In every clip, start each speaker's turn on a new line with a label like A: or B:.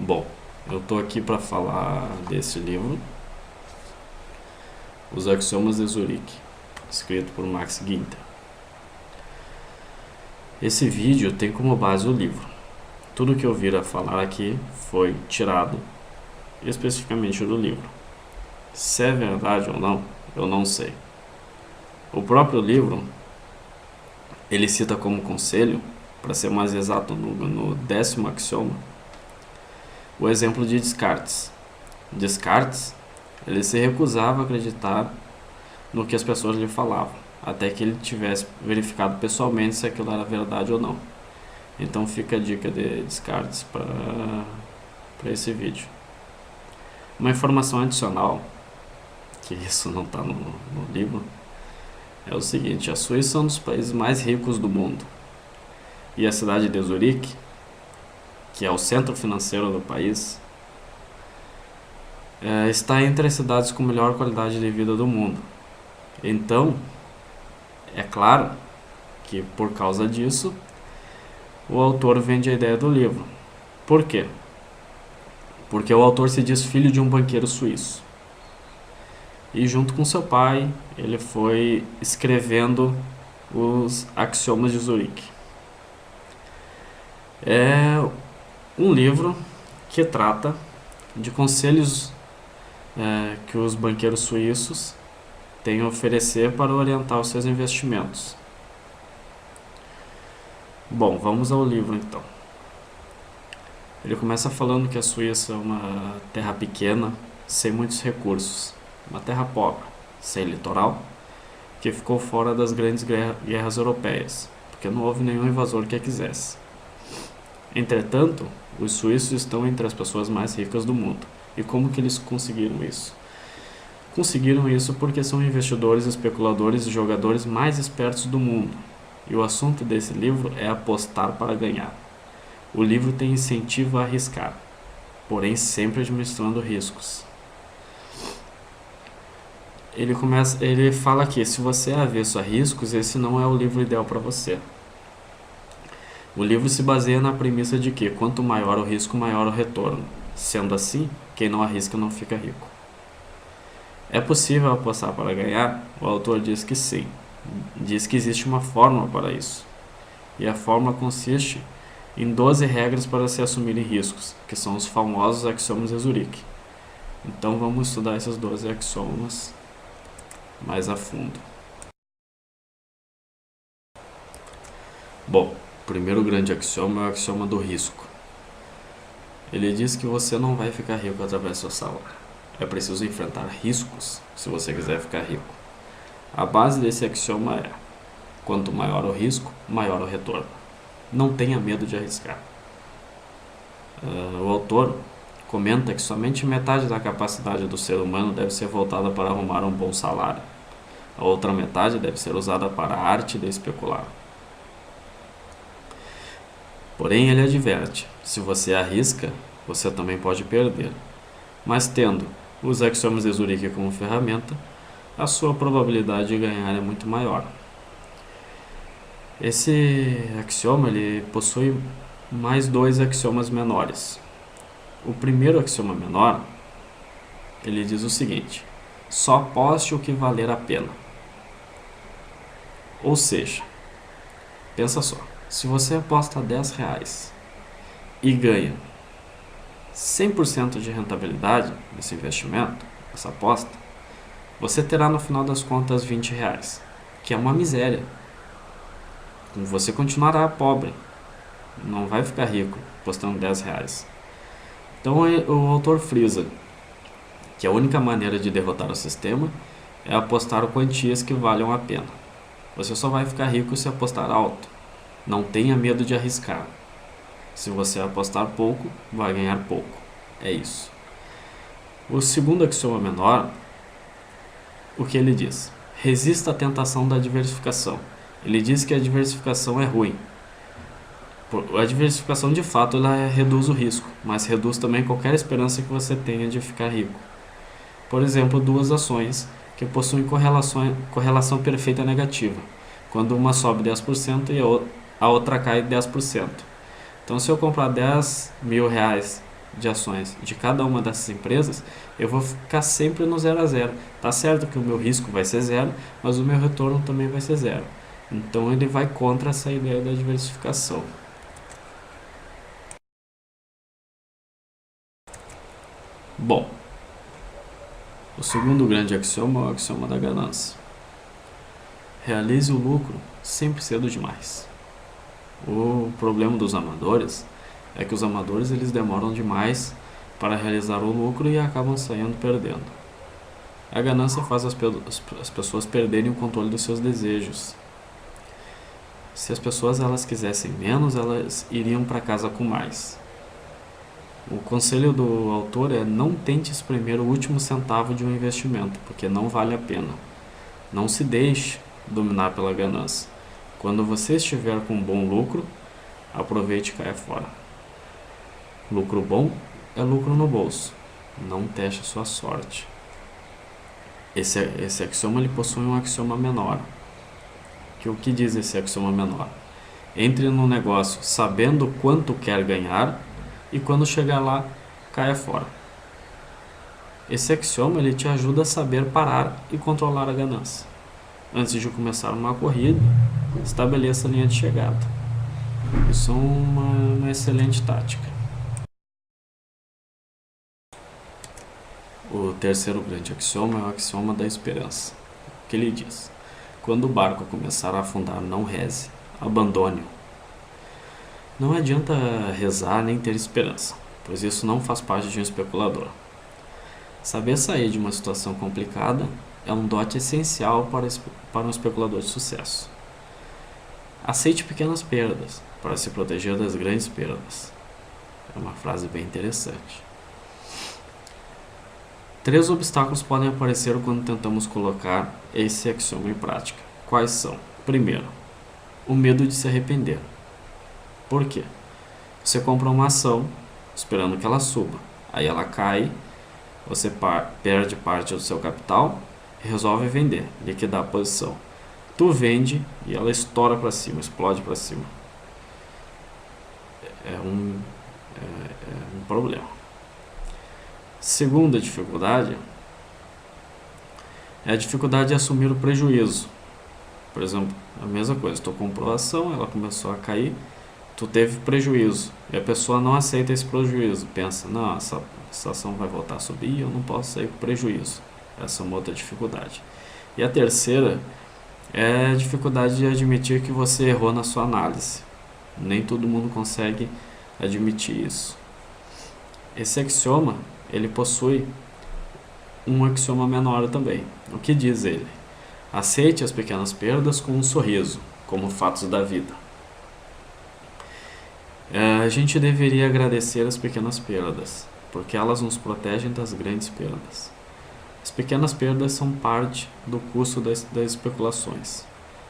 A: Bom, eu estou aqui para falar desse livro, Os Axiomas de Zurique, escrito por Max Guinter. Esse vídeo tem como base o livro. Tudo que eu vir a falar aqui foi tirado especificamente do livro. Se é verdade ou não, eu não sei. O próprio livro, ele cita como conselho, para ser mais exato no 10º axioma, o exemplo de Descartes. Descartes, ele se recusava a acreditar no que as pessoas lhe falavam, até que ele tivesse verificado pessoalmente se aquilo era verdade ou não. Então fica a dica de Descartes para esse vídeo. Uma informação adicional, que isso não está no livro, é o seguinte: a Suíça é um dos países mais ricos do mundo, e a cidade de Zurique, que é o centro financeiro do país, está entre as cidades com melhor qualidade de vida do mundo. Então, é claro que por causa disso, o autor vende a ideia do livro. Por quê? Porque o autor se diz filho de um banqueiro suíço. E junto com seu pai, ele foi escrevendo os Axiomas de Zurique. É um livro que trata de conselhos que os banqueiros suíços têm a oferecer para orientar os seus investimentos. Bom, vamos ao livro então. Ele começa falando que a Suíça é uma terra pequena, sem muitos recursos, uma terra pobre, sem litoral, que ficou fora das grandes guerras europeias, porque não houve nenhum invasor que a quisesse. Entretanto, os suíços estão entre as pessoas mais ricas do mundo. E como que eles conseguiram isso? Conseguiram isso porque são investidores, especuladores e jogadores mais espertos do mundo. E o assunto desse livro é apostar para ganhar. O livro tem incentivo a arriscar, porém sempre administrando riscos. Ele fala que se você é avesso a riscos, esse não é o livro ideal para você. O livro se baseia na premissa de que quanto maior o risco, maior o retorno. Sendo assim, quem não arrisca não fica rico. É possível apostar para ganhar? O autor diz que sim. Diz que existe uma fórmula para isso. E a fórmula consiste em 12 regras para se assumirem riscos, que são os famosos axiomas de Zurique. Então vamos estudar esses 12 axiomas mais a fundo. Bom, o primeiro grande axioma é o axioma do risco. Ele diz que você não vai ficar rico através do seu salário. É preciso enfrentar riscos se você quiser ficar rico. A base desse axioma é: quanto maior o risco, maior o retorno. Não tenha medo de arriscar. O autor comenta que somente metade da capacidade do ser humano deve ser voltada para arrumar um bom salário. A outra metade deve ser usada para a arte de especular. Porém, ele adverte: se você arrisca, você também pode perder. Mas tendo os axiomas de Zurique como ferramenta, a sua probabilidade de ganhar é muito maior. Esse axioma ele possui mais 2 axiomas menores. O primeiro axioma menor, ele diz o seguinte: só aposte o que valer a pena. Ou seja, pensa só, se você aposta R$10 e ganha 100% de rentabilidade nesse investimento, essa aposta, você terá no final das contas R$20, que é uma miséria. Você continuará pobre, não vai ficar rico apostando R$10. Então o autor frisa que a única maneira de derrotar o sistema é apostar quantias que valham a pena. Você só vai ficar rico se apostar alto. Não tenha medo de arriscar. Se você apostar pouco, vai ganhar pouco. É isso. O segundo axioma menor, o que ele diz? Resista à tentação da diversificação. Ele diz que a diversificação é ruim. A diversificação, de fato, ela reduz o risco, mas reduz também qualquer esperança que você tenha de ficar rico. Por exemplo, 2 ações que possuem correlação perfeita negativa, quando uma sobe 10% e a outra cai 10%. Então, se eu comprar R$10.000 de ações de cada uma dessas empresas, eu vou ficar sempre no 0 a 0. Tá certo que o meu risco vai ser zero, mas o meu retorno também vai ser zero. Então ele vai contra essa ideia da diversificação. Bom, o segundo grande axioma é o axioma da ganância. Realize o lucro sempre cedo demais. O problema dos amadores é que os amadores eles demoram demais para realizar o lucro e acabam saindo perdendo. A ganância faz as pessoas perderem o controle dos seus desejos. Se as pessoas elas quisessem menos, elas iriam para casa com mais. O conselho do autor é: não tente espremer o último centavo de um investimento, porque não vale a pena. Não se deixe dominar pela ganância. Quando você estiver com um bom lucro, aproveite e caia fora. Lucro bom é lucro no bolso. Não teste sua sorte. Esse axioma ele possui um axioma menor. O que diz esse axioma menor? Entre no negócio sabendo quanto quer ganhar e quando chegar lá, caia fora. Esse axioma ele te ajuda a saber parar e controlar a ganância. Antes de começar uma corrida, estabeleça a linha de chegada. Isso é uma excelente tática. O terceiro grande axioma é o axioma da esperança, que ele diz: quando o barco começar a afundar, não reze, abandone-o. Não adianta rezar nem ter esperança, pois isso não faz parte de um especulador. Saber sair de uma situação complicada é um dote essencial para um especulador de sucesso. Aceite pequenas perdas para se proteger das grandes perdas. É uma frase bem interessante. 3 obstáculos podem aparecer quando tentamos colocar esse axioma em prática. Quais são? Primeiro, o medo de se arrepender. Por quê? Você compra uma ação esperando que ela suba, aí ela cai, você perde parte do seu capital e resolve vender, liquidar a posição. Tu vende e ela estoura para cima, explode para cima. É um problema. Segunda dificuldade é a dificuldade de assumir o prejuízo. Por exemplo, a mesma coisa, tu comprou a ação, ela começou a cair, tu teve prejuízo e a pessoa não aceita esse prejuízo, pensa: não, essa ação vai voltar a subir e eu não posso sair com prejuízo. Essa é uma outra dificuldade. E a terceira é a dificuldade de admitir que você errou na sua análise. Nem todo mundo consegue admitir isso. Esse axioma ele possui um axioma menor também. O que diz ele? Aceite as pequenas perdas com um sorriso, como fatos da vida. A gente deveria agradecer as pequenas perdas, porque elas nos protegem das grandes perdas. As pequenas perdas são parte do custo das especulações.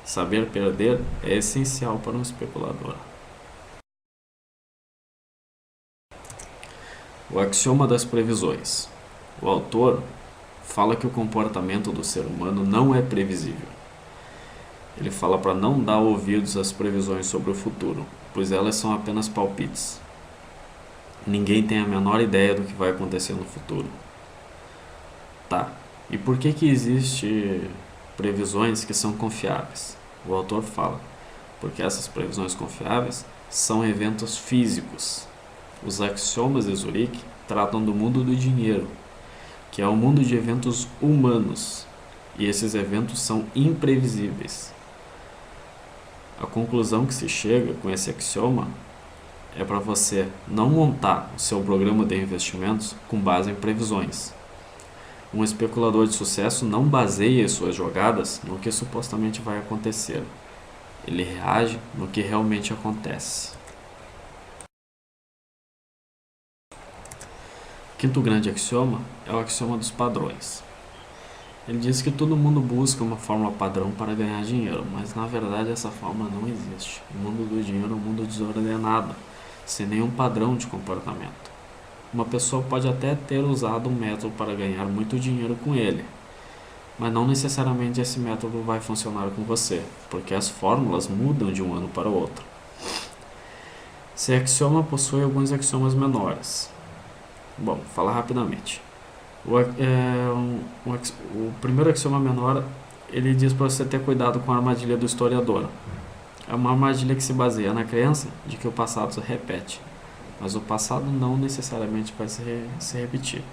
A: Saber perder é essencial para um especulador. O axioma das previsões. O autor fala que o comportamento do ser humano não é previsível. Ele fala para não dar ouvidos às previsões sobre o futuro, pois elas são apenas palpites. Ninguém tem a menor ideia do que vai acontecer no futuro. Tá, e por que existe previsões que são confiáveis? O autor fala: porque essas previsões confiáveis são eventos físicos. Os axiomas de Zurique tratam do mundo do dinheiro, que é um mundo de eventos humanos, e esses eventos são imprevisíveis. A conclusão que se chega com esse axioma é para você não montar o seu programa de investimentos com base em previsões. Um especulador de sucesso não baseia suas jogadas no que supostamente vai acontecer. Ele reage no que realmente acontece. Quinto grande axioma é o axioma dos padrões. Ele diz que todo mundo busca uma fórmula padrão para ganhar dinheiro, mas na verdade essa fórmula não existe. O mundo do dinheiro é um mundo desordenado, sem nenhum padrão de comportamento. Uma pessoa pode até ter usado um método para ganhar muito dinheiro com ele, mas não necessariamente esse método vai funcionar com você, porque as fórmulas mudam de um ano para o outro. Esse axioma possui alguns axiomas menores. Bom, vou falar rapidamente. O primeiro axioma menor, ele diz para você ter cuidado com a armadilha do historiador. É uma armadilha que se baseia na crença de que o passado se repete, mas o passado não necessariamente vai se repetir.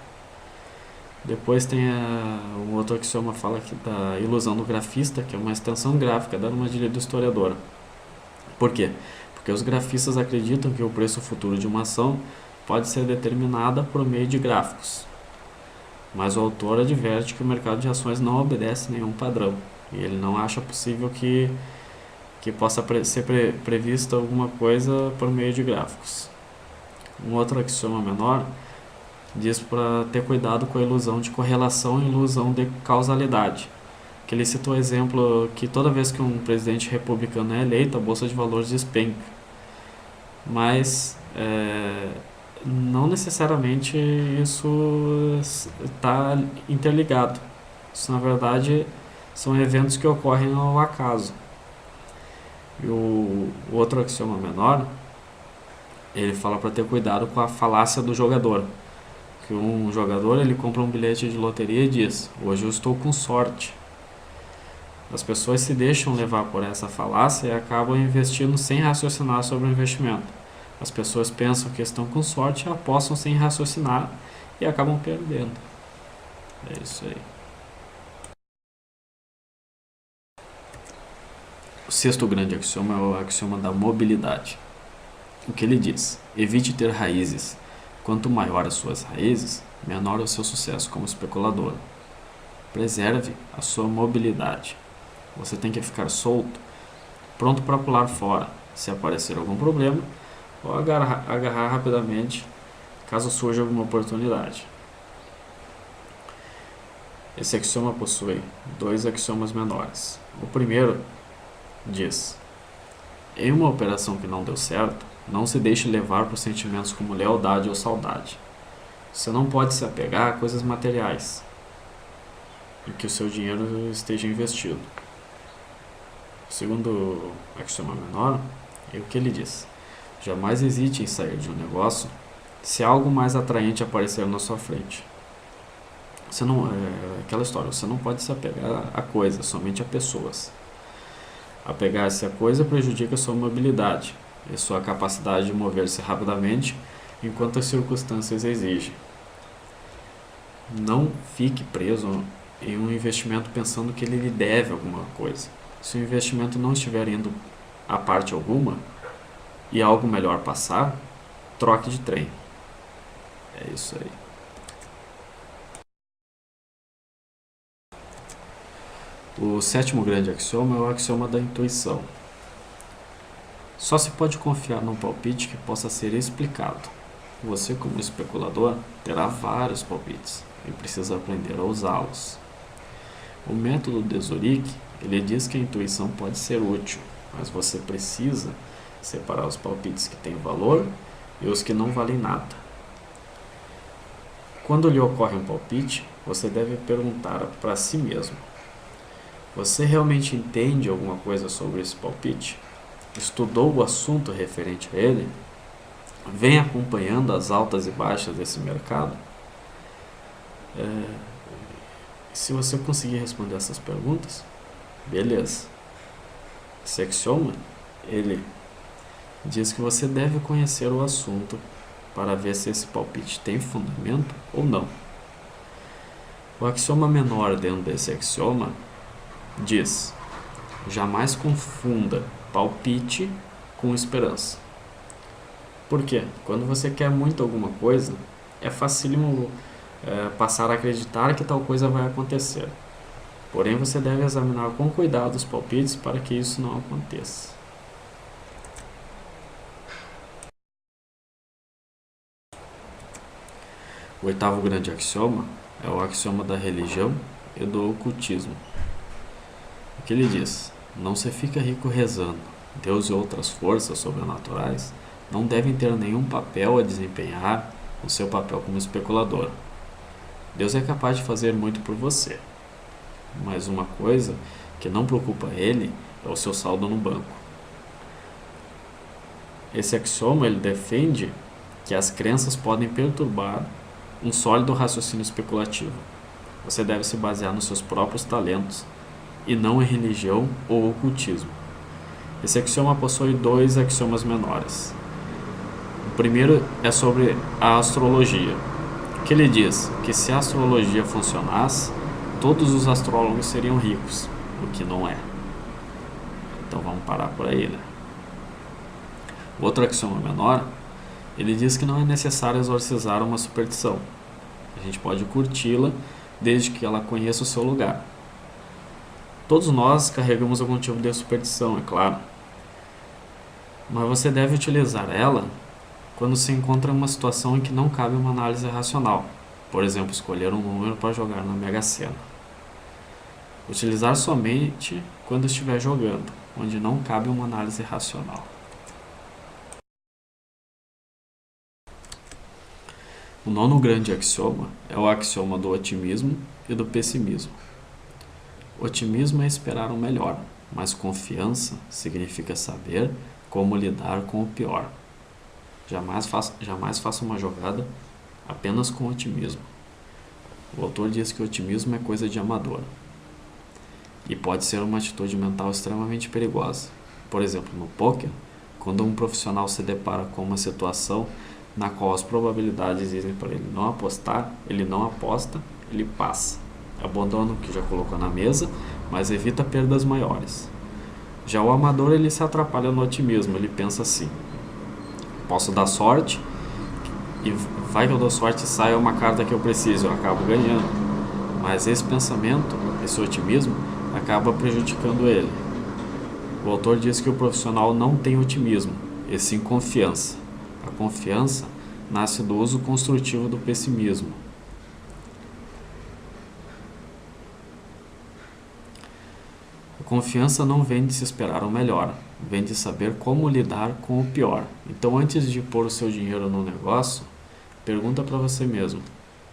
A: Depois tem um outro axioma fala aqui da ilusão do grafista, que é uma extensão gráfica da armadilha do historiador. Por quê? Porque os grafistas acreditam que o preço futuro de uma ação pode ser determinada por meio de gráficos. Mas o autor adverte que o mercado de ações não obedece nenhum padrão e ele não acha possível que possa ser prevista alguma coisa por meio de gráficos. Um outro axioma menor diz para ter cuidado com a ilusão de correlação e ilusão de causalidade. Que ele citou o exemplo que toda vez que um presidente republicano é eleito, a bolsa de valores despenca. Mas não necessariamente isso está interligado. Isso, na verdade, são eventos que ocorrem ao acaso. E o outro axioma menor, ele fala para ter cuidado com a falácia do jogador. Que um jogador, ele compra um bilhete de loteria e diz: hoje eu estou com sorte. As pessoas se deixam levar por essa falácia e acabam investindo sem raciocinar sobre o investimento. As pessoas pensam que estão com sorte e apostam sem raciocinar e acabam perdendo. É isso aí. O sexto grande axioma é o axioma da mobilidade. O que ele diz? Evite ter raízes. Quanto maior as suas raízes, menor o seu sucesso como especulador. Preserve a sua mobilidade. Você tem que ficar solto, pronto para pular fora se aparecer algum problema ou agarrar rapidamente caso surja alguma oportunidade. Esse axioma possui dois axiomas menores. O primeiro diz: em uma operação que não deu certo, não se deixe levar por sentimentos como lealdade ou saudade. Você não pode se apegar a coisas materiais em que o seu dinheiro esteja investido. O segundo axioma menor é o que ele diz: jamais hesite em sair de um negócio se algo mais atraente aparecer na sua frente. Você não, aquela história, você não pode se apegar a coisas, somente a pessoas. Apegar-se a coisa prejudica sua mobilidade e sua capacidade de mover-se rapidamente enquanto as circunstâncias exigem. Não fique preso em um investimento pensando que ele lhe deve alguma coisa. Se o investimento não estiver indo a parte alguma e algo melhor passar, troque de trem. É isso aí. O sétimo grande axioma é o axioma da intuição. Só se pode confiar num palpite que possa ser explicado. Você, como especulador, terá vários palpites e precisa aprender a usá-los. O método de Zurich, ele diz que a intuição pode ser útil, mas você precisa separar os palpites que têm valor e os que não valem nada. Quando lhe ocorre um palpite, você deve perguntar para si mesmo: você realmente entende alguma coisa sobre esse palpite? Estudou o assunto referente a ele? Vem acompanhando as altas e baixas desse mercado? Se você conseguir responder essas perguntas, beleza. Esse axioma, ele diz que você deve conhecer o assunto para ver se esse palpite tem fundamento ou não. O axioma menor dentro desse axioma diz: jamais confunda palpite com esperança. Por quê? Quando você quer muito alguma coisa, é facílimo passar a acreditar que tal coisa vai acontecer. Porém, você deve examinar com cuidado os palpites para que isso não aconteça. O oitavo grande axioma é o axioma da religião e do ocultismo. O que ele diz? Não se fica rico rezando. Deus e outras forças sobrenaturais não devem ter nenhum papel a desempenhar no seu papel como especulador. Deus é capaz de fazer muito por você, mas uma coisa que não preocupa ele é o seu saldo no banco. Esse axioma ele defende que as crenças podem perturbar um sólido raciocínio especulativo. Você deve se basear nos seus próprios talentos e não em religião ou ocultismo. Esse axioma possui dois axiomas menores. O primeiro é sobre a astrologia, que ele diz que se a astrologia funcionasse, todos os astrólogos seriam ricos, o que não é. Então vamos parar por aí, né? O outro axioma menor, ele diz que não é necessário exorcizar uma superstição. A gente pode curti-la desde que ela conheça o seu lugar. Todos nós carregamos algum tipo de superstição, é claro. Mas você deve utilizar ela quando se encontra em uma situação em que não cabe uma análise racional. Por exemplo, escolher um número para jogar na Mega Sena. Utilizar somente quando estiver jogando, onde não cabe uma análise racional. O nono grande axioma é o axioma do otimismo e do pessimismo. Otimismo é esperar o melhor, mas confiança significa saber como lidar com o pior. Jamais faça uma jogada apenas com otimismo. O autor diz que o otimismo é coisa de amador e pode ser uma atitude mental extremamente perigosa. Por exemplo, no poker, quando um profissional se depara com uma situação na qual as probabilidades dizem para ele não apostar, ele não aposta, ele passa. Abandona o que já colocou na mesa, mas evita perdas maiores. Já o amador, ele se atrapalha no otimismo, ele pensa assim: posso dar sorte, e vai que eu dou sorte e sai uma carta que eu preciso, eu acabo ganhando. Mas esse pensamento, esse otimismo, acaba prejudicando ele. O autor diz que o profissional não tem otimismo, e sim confiança. A confiança nasce do uso construtivo do pessimismo. A confiança não vem de se esperar o melhor, vem de saber como lidar com o pior. Então, antes de pôr o seu dinheiro no negócio, pergunta para você mesmo: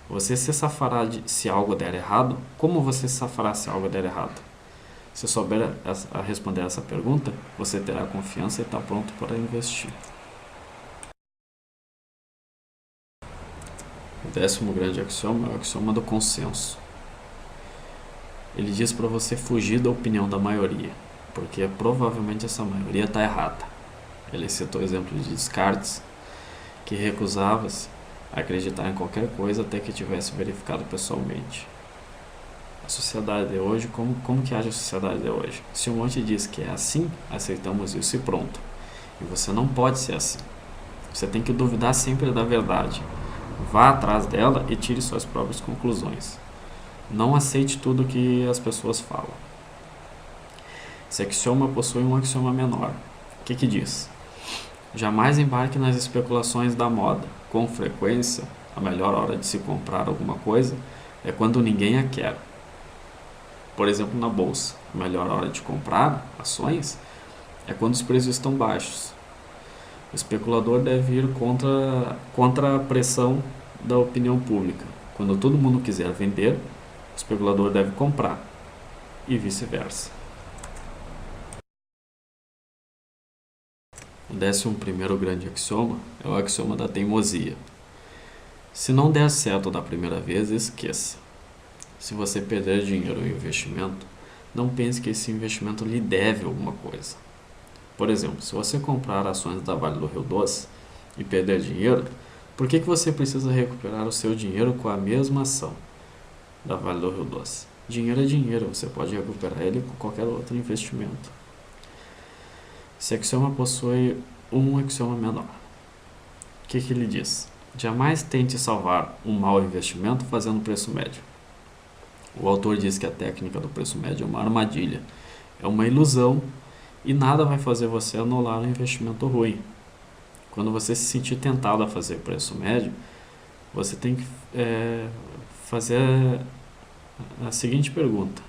A: você se safará se algo der errado? Como você se safará se algo der errado? Se souber responder essa pergunta, você terá confiança e está pronto para investir. O 10º grande axioma é o axioma do consenso. Ele diz para você fugir da opinião da maioria, porque provavelmente essa maioria está errada. Ele citou o exemplo de Descartes, que recusava-se a acreditar em qualquer coisa até que tivesse verificado pessoalmente. A sociedade de hoje, como que age a sociedade de hoje? Se um monte diz que é assim, aceitamos isso e pronto. E você não pode ser assim. Você tem que duvidar sempre da verdade. Vá atrás dela e tire suas próprias conclusões. Não aceite tudo que as pessoas falam. Esse axioma possui um axioma menor. O que diz? Jamais embarque nas especulações da moda. Com frequência, a melhor hora de se comprar alguma coisa é quando ninguém a quer. Por exemplo, na bolsa, a melhor hora de comprar ações é quando os preços estão baixos. O especulador deve ir contra a pressão da opinião pública. Quando todo mundo quiser vender, o especulador deve comprar, e vice-versa. O 11º grande axioma é o axioma da teimosia. Se não der certo da primeira vez, esqueça. Se você perder dinheiro em investimento, não pense que esse investimento lhe deve alguma coisa. Por exemplo, se você comprar ações da Vale do Rio Doce e perder dinheiro, por que você precisa recuperar o seu dinheiro com a mesma ação da Vale do Rio Doce? Dinheiro é dinheiro, você pode recuperar ele com qualquer outro investimento. Esse axioma possui um axioma menor. O que ele diz? Jamais tente salvar um mau investimento fazendo preço médio. O autor diz que a técnica do preço médio é uma armadilha, é uma ilusão e nada vai fazer você anular um investimento ruim. Quando você se sentir tentado a fazer preço médio, você tem que fazer a seguinte pergunta: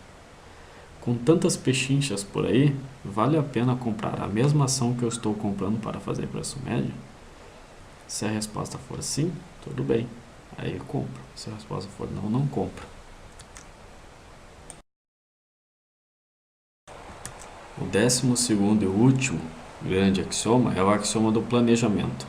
A: com tantas pechinchas por aí, vale a pena comprar a mesma ação que eu estou comprando para fazer preço médio? Se a resposta for sim, tudo bem, aí compra. Se a resposta for não, não compra. O 12º e último grande axioma é o axioma do planejamento.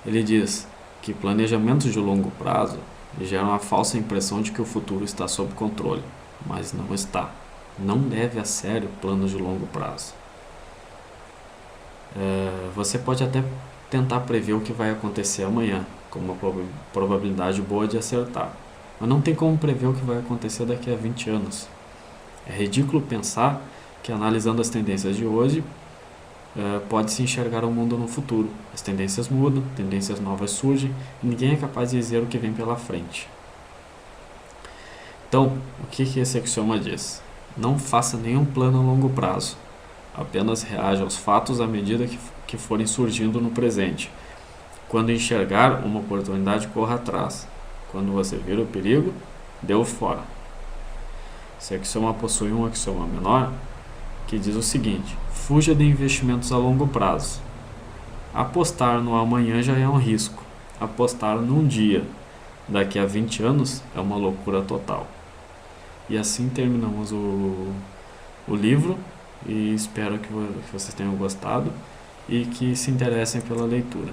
A: Ele diz que planejamentos de longo prazo geram a falsa impressão de que o futuro está sob controle, mas não está. Não leve a sério planos de longo prazo. Você pode até tentar prever o que vai acontecer amanhã, com uma probabilidade boa de acertar, mas não tem como prever o que vai acontecer daqui a 20 anos. É ridículo pensar que analisando as tendências de hoje, pode-se enxergar o mundo no futuro. As tendências mudam, tendências novas surgem e ninguém é capaz de dizer o que vem pela frente. Então, o que esse axioma diz? Não faça nenhum plano a longo prazo. Apenas reaja aos fatos à medida que forem surgindo no presente. Quando enxergar uma oportunidade, corra atrás. Quando você vir o perigo, dê-o fora. Esse axioma possui um axioma menor que diz o seguinte: fuja de investimentos a longo prazo. Apostar no amanhã já é um risco. Apostar num dia, daqui a 20 anos, é uma loucura total. E assim terminamos o livro, e espero que vocês tenham gostado e que se interessem pela leitura.